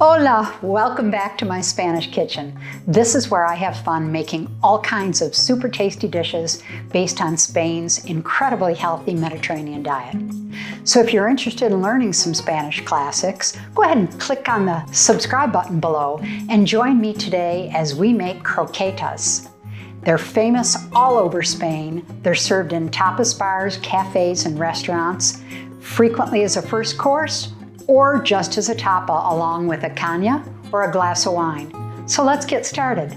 Hola! Welcome back to my Spanish kitchen. This is where I have fun making all kinds of super tasty dishes based on Spain's incredibly healthy Mediterranean diet. So if you're interested in learning some Spanish classics, go ahead and click on the subscribe button below and join me today as we make croquetas. They're famous all over Spain. They're served in tapas bars, cafes, and restaurants, frequently as a first course, or just as a tapa along with a caña or a glass of wine. So let's get started.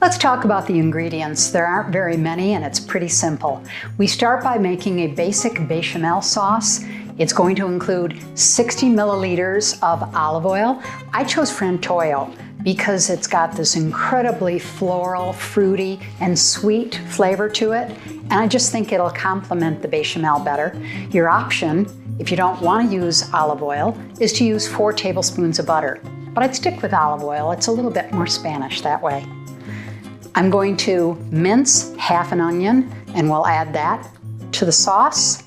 Let's talk about the ingredients. There aren't very many and it's pretty simple. We start by making a basic bechamel sauce. It's going to include 60 milliliters of olive oil. I chose Frantoio because it's got this incredibly floral, fruity, and sweet flavor to it, and I just think it'll complement the bechamel better. Your option, if you don't want to use olive oil, is to use 4 tablespoons of butter. But I'd stick with olive oil. It's a little bit more Spanish that way. I'm going to mince half an onion, and we'll add that to the sauce.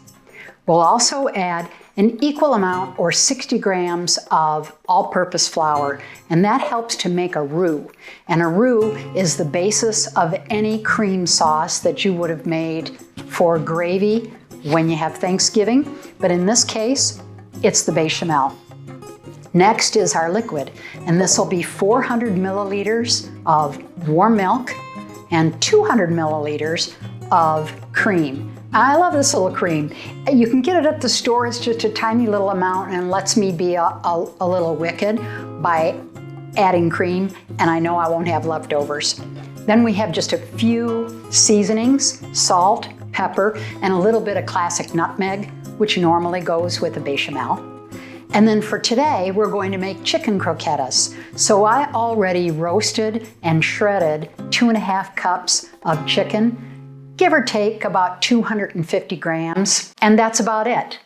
We'll also add an equal amount, or 60 grams, of all-purpose flour, and that helps to make a roux. And a roux is the basis of any cream sauce that you would have made for gravy when you have Thanksgiving, but in this case, it's the bechamel. Next is our liquid, and this will be 400 milliliters of warm milk and 200 milliliters of cream. I love this little cream. You can get it at the store. It's just a tiny little amount and lets me be a little wicked by adding cream, and I know I won't have leftovers. Then we have just a few seasonings, salt, pepper, and a little bit of classic nutmeg, which normally goes with the bechamel. And then for today, we're going to make chicken croquetas. So I already roasted and shredded 2.5 cups of chicken, give or take about 250 grams, and that's about it.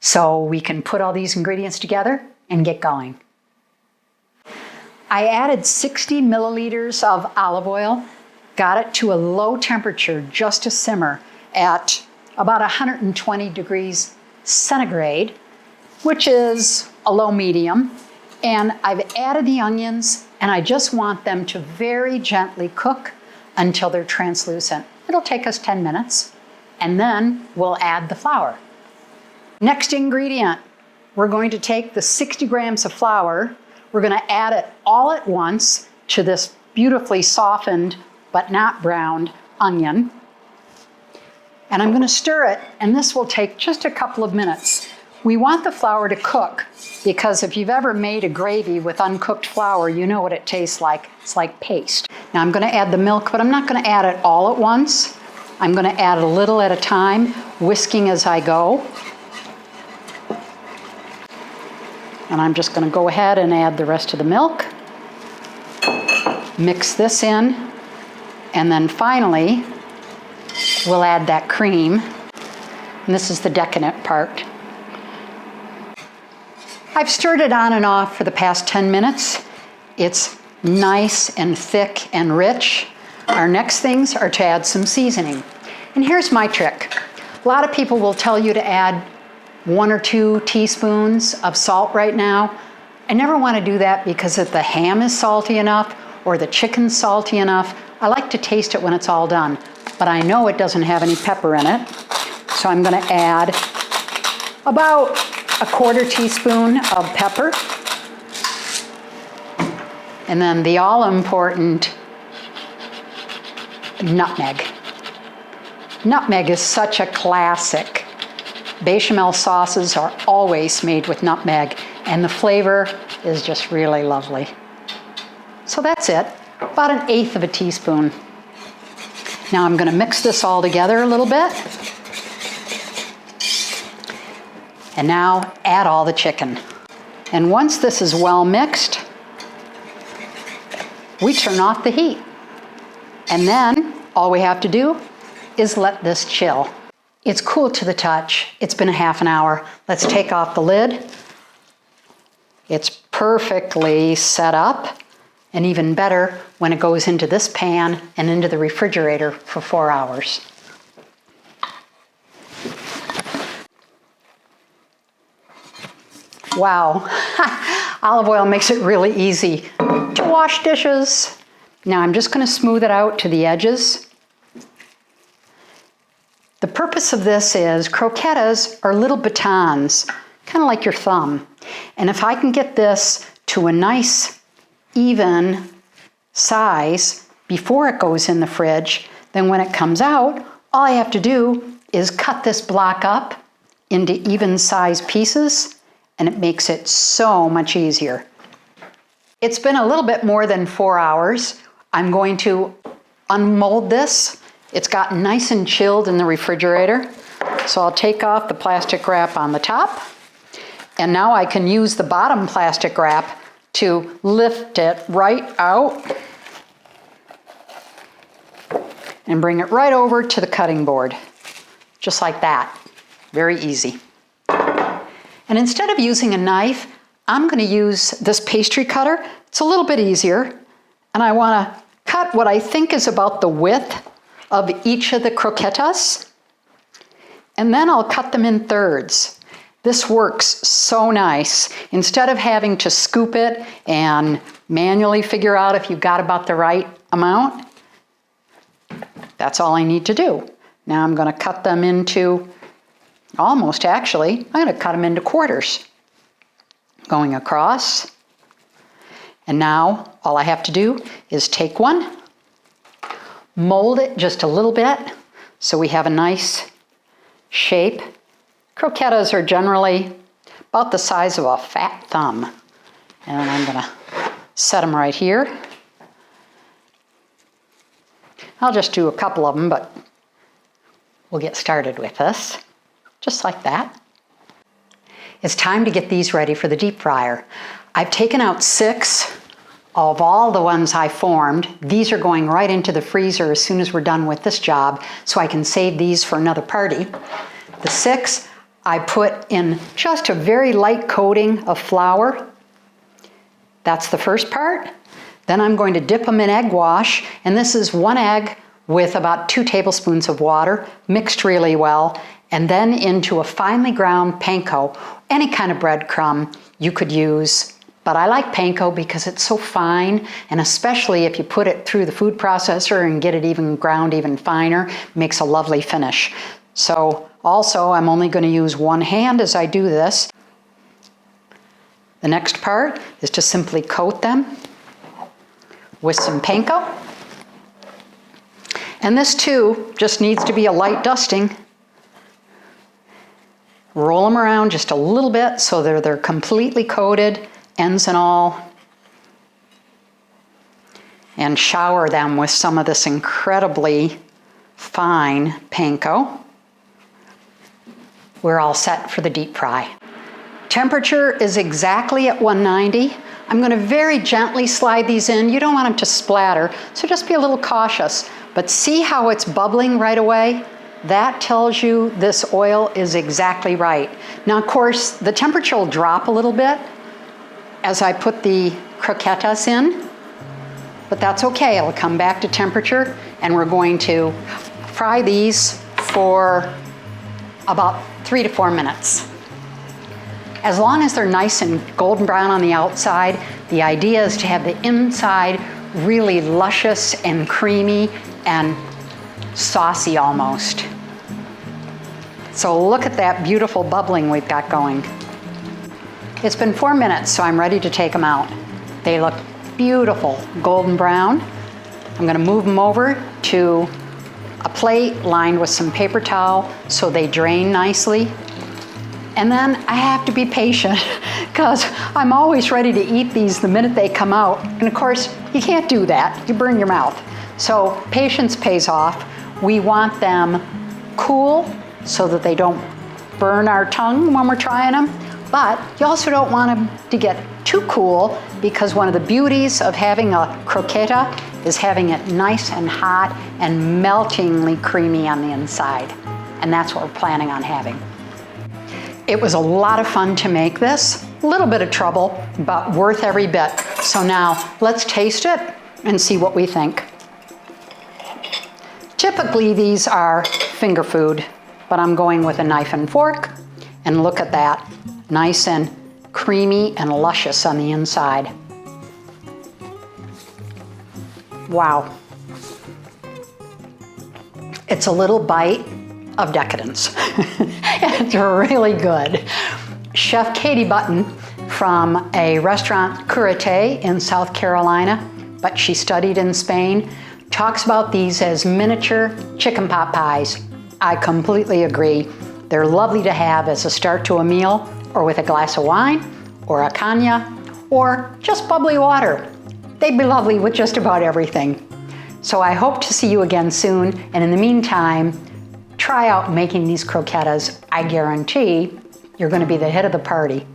So we can put all these ingredients together and get going. I added 60 milliliters of olive oil, got it to a low temperature just to simmer at about 120 degrees centigrade, which is a low medium. And I've added the onions, and I just want them to very gently cook until they're translucent. It'll take us 10 minutes, and then we'll add the flour. Next ingredient, we're going to take the 60 grams of flour. We're going to add it all at once to this beautifully softened but not browned onion. And I'm going to stir it, and this will take just a couple of minutes. We want the flour to cook because if you've ever made a gravy with uncooked flour, you know what it tastes like. It's like paste. Now I'm going to add the milk, but I'm not going to add it all at once. I'm going to add a little at a time, whisking as I go. And I'm just going to go ahead and add the rest of the milk. Mix this in. And then finally, we'll add that cream. And this is the decadent part. I've stirred it on and off for the past 10 minutes. It's nice and thick and rich. Our next things are to add some seasoning. And here's my trick. A lot of people will tell you to add 1 or 2 teaspoons of salt right now. I never want to do that because if the ham is salty enough or the chicken's salty enough, I like to taste it when it's all done. But I know it doesn't have any pepper in it. So I'm going to add about 1/4 teaspoon of pepper. And then the all-important nutmeg. Nutmeg is such a classic. Bechamel sauces are always made with nutmeg, and the flavor is just really lovely. So that's it, about 1/8 teaspoon. Now I'm going to mix this all together a little bit. And now add all the chicken. And once this is well mixed, we turn off the heat. And then all we have to do is let this chill. It's cool to the touch. It's been a half an hour. Let's take off the lid. It's perfectly set up, and even better when it goes into this pan and into the refrigerator for 4 hours. Wow, Olive oil makes it really easy to wash dishes. Now I'm just going to smooth it out to the edges. The purpose of this is croquetas are little batons, kind of like your thumb. And if I can get this to a nice, even size before it goes in the fridge, then when it comes out, all I have to do is cut this block up into even size pieces, and it makes it so much easier. It's been a little bit more than 4 hours. I'm going to unmold this. It's gotten nice and chilled in the refrigerator. So I'll take off the plastic wrap on the top, and now I can use the bottom plastic wrap to lift it right out and bring it right over to the cutting board, just like that. Very easy. And instead of using a knife, I'm going to use this pastry cutter. It's a little bit easier, and I want to cut what I think is about the width of each of the croquetas, and then I'll cut them in thirds. This works so nice. Instead of having to scoop it and manually figure out if you've got about the right amount, that's all I need to do. Now I'm going to cut them into, I'm going to cut them into quarters, going across. And now all I have to do is take one, mold it just a little bit so we have a nice shape. Croquetas are generally about the size of a fat thumb. And I'm going to set them right here. I'll just do a couple of them, but we'll get started with this, just like that. It's time to get these ready for the deep fryer. I've taken out 6 of all the ones I formed. These are going right into the freezer as soon as we're done with this job, so I can save these for another party. The 6 I put in just a very light coating of flour. That's the first part. Then I'm going to dip them in egg wash, and this is 1 egg with about 2 tablespoons of water, mixed really well, and then into a finely ground panko. Any kind of breadcrumb you could use, but I like panko because it's so fine, and especially if you put it through the food processor and get it even ground even finer, makes a lovely finish. So also, I'm only going to use 1 hand as I do this. The next part is to simply coat them with some panko. And this too just needs to be a light dusting. Roll them around just a little bit so they're completely coated, ends and all. And shower them with some of this incredibly fine panko. We're all set for the deep fry. Temperature is exactly at 190. I'm going to very gently slide these in. You don't want them to splatter, so just be a little cautious. But see how it's bubbling right away? That tells you this oil is exactly right. Now, of course, the temperature will drop a little bit as I put the croquetas in, but that's okay. It'll come back to temperature, and we're going to fry these for about 3 to 4 minutes. As long as they're nice and golden brown on the outside, the idea is to have the inside really luscious and creamy and saucy almost. So look at that beautiful bubbling we've got going. It's been 4 minutes, so I'm ready to take them out. They look beautiful, golden brown. I'm going to move them over to a plate lined with some paper towel so they drain nicely. And then I have to be patient because I'm always ready to eat these the minute they come out. And of course, you can't do that. You burn your mouth. So patience pays off. We want them cool so that they don't burn our tongue when we're trying them. But you also don't want them to get too cool, because one of the beauties of having a croqueta is having it nice and hot and meltingly creamy on the inside. And that's what we're planning on having. It was a lot of fun to make this, a little bit of trouble, but worth every bit. So now let's taste it and see what we think. Typically these are finger food, but I'm going with a knife and fork, and look at that, nice and creamy and luscious on the inside. Wow. It's a little bite of decadence. It's really good. Chef Katie Button from a restaurant Curate in South Carolina, but she studied in Spain, talks about these as miniature chicken pot pies. I completely agree. They're lovely to have as a start to a meal, or with a glass of wine, or a cognac, or just bubbly water. They'd be lovely with just about everything. So I hope to see you again soon, and in the meantime, try out making these croquetas. I guarantee you're going to be the hit of the party.